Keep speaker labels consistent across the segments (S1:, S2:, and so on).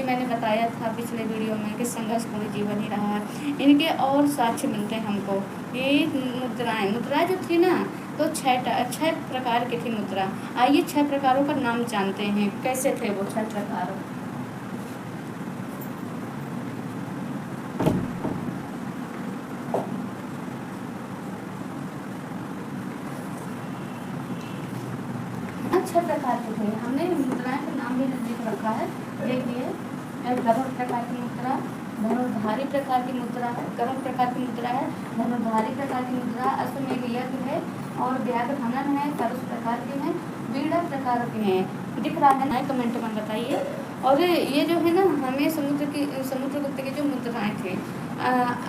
S1: कि मैंने बताया था पिछले वीडियो में कि संघर्षपूर्ण जीवन ही रहा है। इनके और साक्ष्य मिलते हैं हमको। ये मुद्राएं जो थी ना, तो छह प्रकार की थी मुद्रा। आइए 6 प्रकारों का नाम जानते हैं, कैसे थे वो 6 प्रकार। छह प्रकार के थे। हमने मुद्राएं का नाम भी लिख रखा है, देखिए। गरुड़ प्रकार की मुद्रा, धनुर्धारी प्रकार की मुद्रा है, गरुड़ प्रकार की मुद्रा है, धनुर्धारी प्रकार की मुद्रा, अश्वमेध यज्ञ है, और व्याघ्र हनन है, करुष प्रकार की है, बीड़ा प्रकार के हैं। दिख रहा है ना? कमेंट में बताइए। और ये जो है ना, हमें समुद्रगुप्त की जो मुद्राएं थे,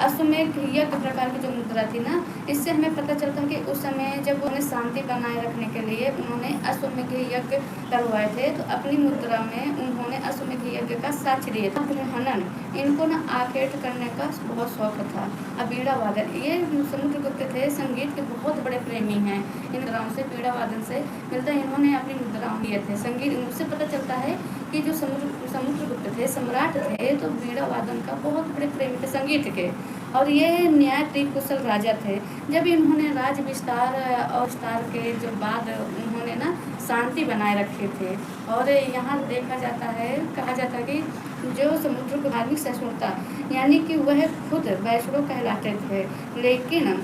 S1: अश्वमेध यज्ञ प्रकार की जो मुद्रा थी ना, इससे हमें पता चलता है कि उस समय जब उन्हें शांति बनाए रखने के लिए उन्होंने अश्वमेध यज्ञ करवाए थे, तो अपनी मुद्रा में उन्होंने अश्वमेध यज्ञ का साक्ष्य दिए थे। हनन, इनको ना आखेट करने का बहुत शौक था। अब बीड़ा वादन, ये समुद्रगुप्त थे, संगीत के बहुत बड़े प्रेमी हैं। इन मुद्राओं से, बीड़ा वादन से मिलता है, इन्होंने अपनी मुद्राओं दिए थे। संगीत, उससे पता चलता है कि जो समुद्रगुप्त थे, सम्राट थे, तो बीड़ा वादन का बहुत बड़े प्रेमी थे, संगीत के। और ये न्याय कुशल राजा थे। जब इन्होंने राज विस्तार और विस्तार के जो बाद उन्होंने ना शांति बनाए रखे थे। और यहाँ देखा जाता है, कहा जाता है कि जो समुद्र को धार्मिक सहिष्णुता, यानी कि वह खुद वैष्णव कहलाते थे, लेकिन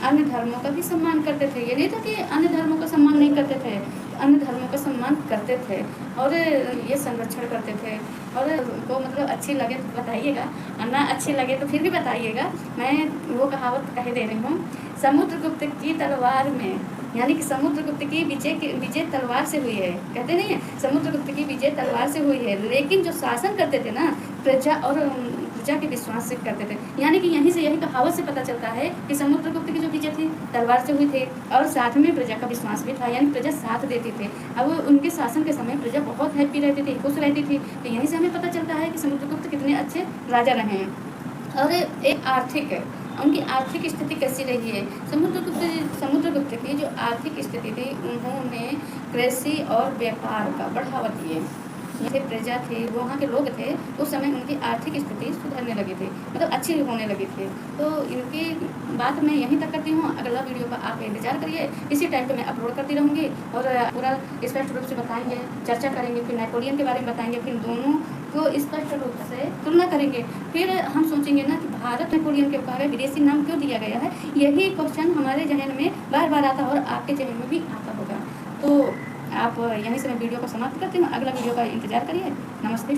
S1: अन्य धर्मों का भी सम्मान करते थे। ये नहीं था कि अन्य धर्मों का सम्मान नहीं करते थे, अन्य धर्मों का सम्मान करते थे और ये संरक्षण करते थे। और वो मतलब अच्छी लगे तो बताइएगा, और ना अच्छी लगे तो फिर भी बताइएगा। मैं वो कहावत कह दे रही हूँ, समुद्रगुप्त की तलवार में, यानी कि समुद्रगुप्त की विजय तलवार से हुई है। कहते नहीं है, समुद्रगुप्त की विजय तलवार से हुई है, लेकिन जो शासन करते थे ना, प्रजा के विश्वास से करते थे। यानी कि यहीं से, यही कहावत से पता चलता है कि समुद्रगुप्त की जो विजय थी तलवार से हुई थी, और साथ में प्रजा का विश्वास भी था, यानी प्रजा साथ देती थी। अब उनके शासन के समय प्रजा बहुत हैप्पी रहती थी, खुश रहती थी। तो यहीं से हमें पता चलता है कि समुद्रगुप्त कितने अच्छे राजा रहे हैं। और एक आर्थिक, उनकी आर्थिक स्थिति कैसी रही है। समुद्रगुप्त की जो आर्थिक स्थिति थी, उन्होंने कृषि और व्यापार का बढ़ावा दिए। ये प्रजा थे, वहाँ के लोग थे, उस समय उनकी आर्थिक स्थिति सुधरने लगी थी, मतलब अच्छी होने लगी थी। तो इनकी बात मैं यहीं तक करती हूँ। अगला वीडियो का आप इंतजार करिए, इसी टाइम पे मैं अपलोड करती रहूँगी और पूरा स्पष्ट रूप से बताएंगे, चर्चा करेंगे, फिर नेपोलियन के बारे में बताएंगे, फिर दोनों को स्पष्ट रूप से तुलना करेंगे। फिर हम सोचेंगे ना कि भारत नेपोलियन के बारे में विदेशी नाम क्यों दिया गया है। यही क्वेश्चन हमारे जहन में बार बार आता है और आपके जहन में भी आता होगा। तो आप यहीं से मैं वीडियो को समाप्त करती हूँ। अगला वीडियो का इंतजार करिए। नमस्ते।